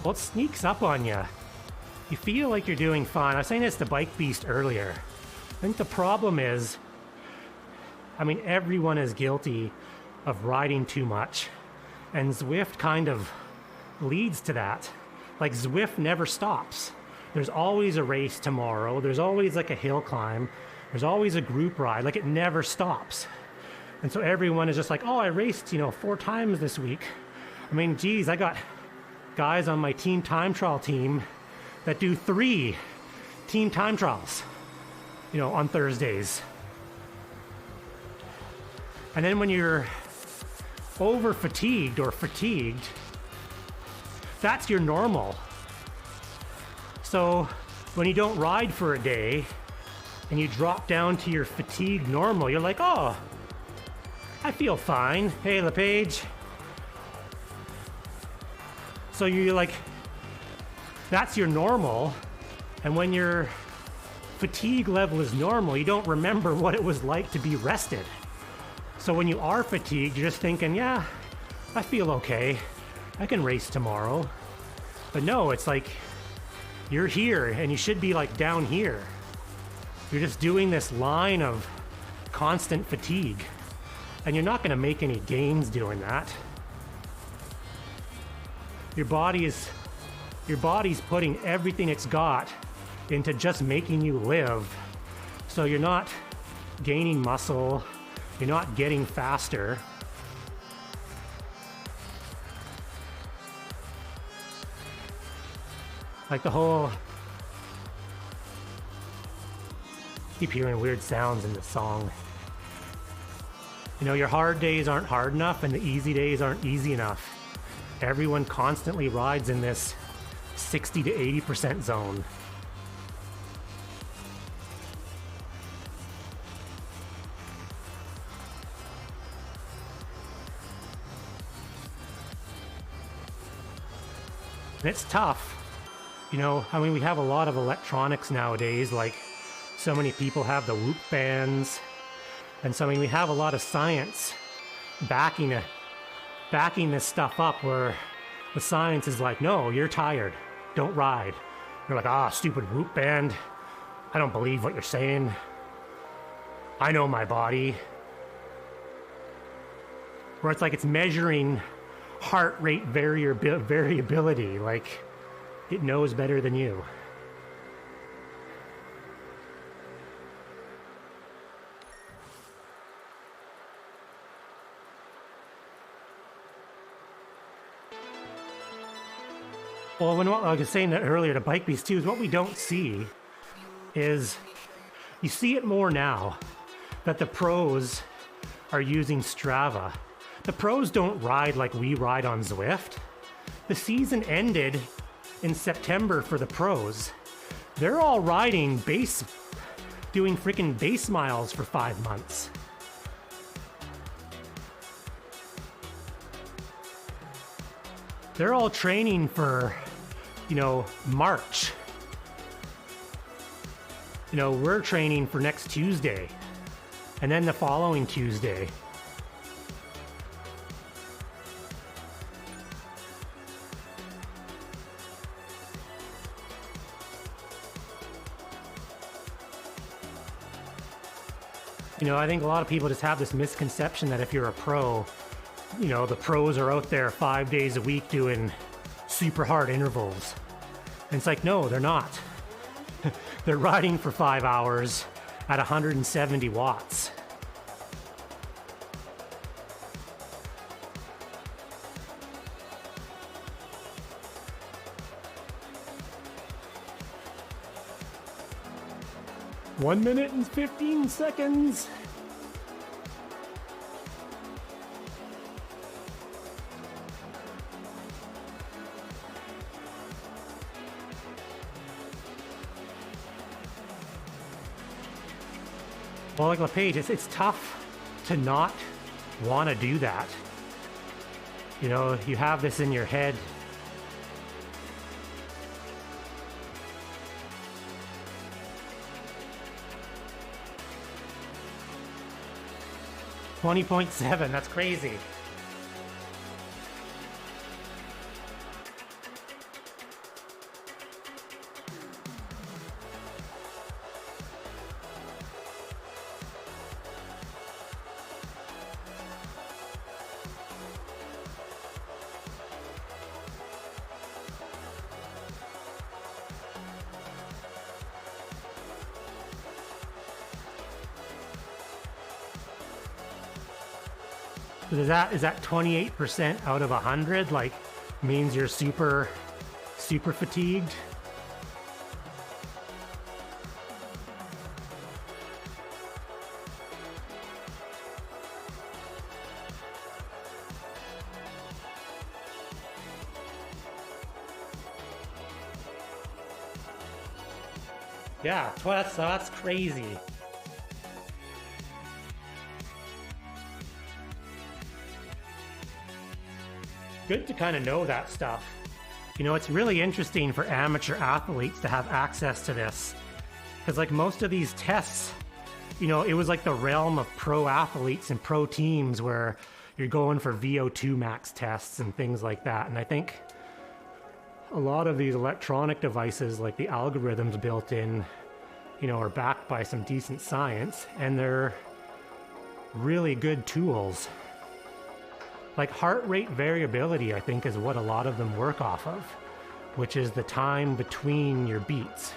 Well, it sneaks up on you. You feel like you're doing fine. I was saying this to Bike Beast earlier. I think the problem is, I mean, everyone is guilty of riding too much. And Zwift kind of leads to that. Like, Zwift never stops. There's always a race tomorrow. There's always like a hill climb. There's always a group ride. Like, it never stops. And so everyone is just like, oh, I raced, 4 times this week. I mean, geez, I got guys on my team time trial team that do 3 team time trials, on Thursdays. And then when you're over fatigued or fatigued, that's your normal. So when you don't ride for a day and you drop down to your fatigue normal, you're like, oh, I feel fine. Hey, LePage. So you're like, that's your normal. And when your fatigue level is normal, you don't remember what it was like to be rested. So when you are fatigued, you're just thinking, yeah, I feel okay. I can race tomorrow. But no, it's like, you're here and you should be like down here. You're just doing this line of constant fatigue. And you're not gonna make any gains doing that. Your body's putting everything it's got into just making you live. So you're not gaining muscle, you're not getting faster. Like the whole, keep hearing weird sounds in this song. Your hard days aren't hard enough and the easy days aren't easy enough. Everyone constantly rides in this 60 to 80% zone. And it's tough. We have a lot of electronics nowadays, like so many people have the Whoop bands. And so, we have a lot of science backing this stuff up, where the science is like, no, you're tired, don't ride. You're like, stupid Whoop band. I don't believe what you're saying. I know my body. Where it's like it's measuring heart rate variability, like it knows better than you. Well, what I was saying that earlier to Bike Beast too, is what we don't see is, you see it more now that the pros are using Strava. The pros don't ride like we ride on Zwift. The season ended in September for the pros. They're all riding doing freaking base miles for 5 months. They're all training for, March. We're training for next Tuesday, and then the following Tuesday. I think a lot of people just have this misconception that if you're a pro, the pros are out there 5 days a week doing super hard intervals. And it's like, no, they're not. They're riding for 5 hours at 170 watts. 1 minute and 15 seconds. Well, like LePage, it's tough to not want to do that. You know, you have this in your head. $20.7, that's crazy. Is that 28% out of 100? Like, means you're super fatigued? Yeah, that's crazy. Good to kind of know that stuff. You know, it's really interesting for amateur athletes to have access to this. Because like most of these tests, you know, it was like the realm of pro athletes and pro teams where you're going for VO2 max tests and things like that. And I think a lot of these electronic devices, like the algorithms built in, you know, are backed by some decent science, and they're really good tools. Like heart rate variability, I think, is what a lot of them work off of, which is the time between your beats.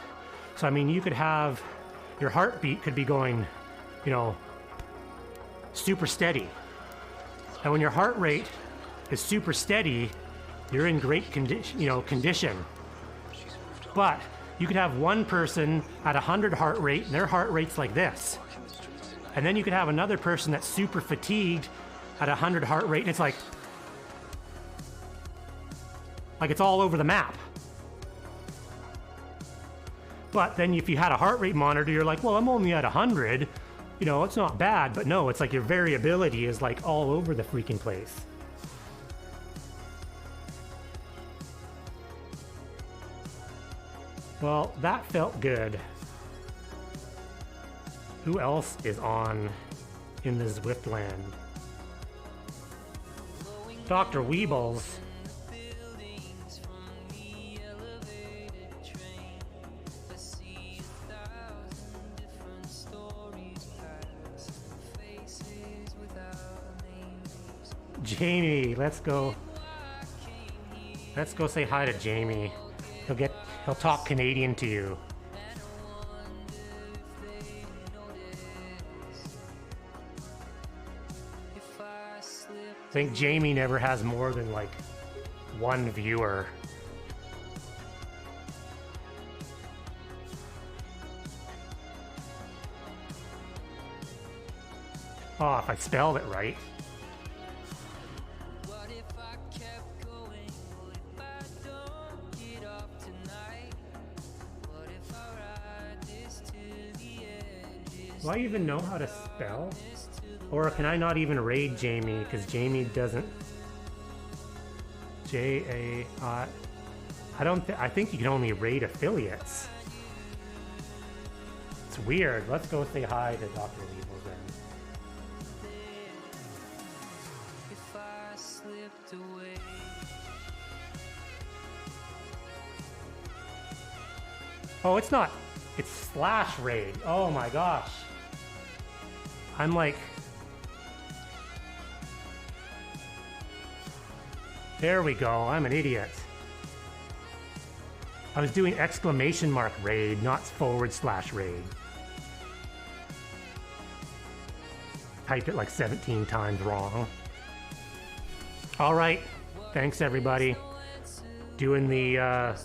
So, I mean, you could have your heartbeat could be going, you know, super steady. And when your heart rate is super steady, you're in great condition. But you could have one person at 100 heart rate, and their heart rate's like this. And then you could have another person that's super fatigued at 100 heart rate, and it's like it's all over the map. But then if you had a heart rate monitor, you're like, well, I'm only at 100, you know, it's not bad. But no, it's like your variability is like all over the freaking place. Well, that felt good. Who else is on in the Zwift land? Dr. Weebles. Jamie, let's go. Let's go say hi to Jamie. He'll talk Canadian to you. I think Jamie never has more than like one viewer. Oh, if I spelled it right. Do I even know how to spell? Or can I not even raid Jamie because Jamie doesn't? J-A-I. I think you can only raid affiliates. It's weird. Let's go say hi to Dr. Evil then. Oh, it's not. It's slash raid. Oh my gosh. I'm like... There we go. I'm an idiot. I was doing exclamation mark raid, not / raid. Typed it like 17 times wrong. All right. Thanks, everybody. Doing the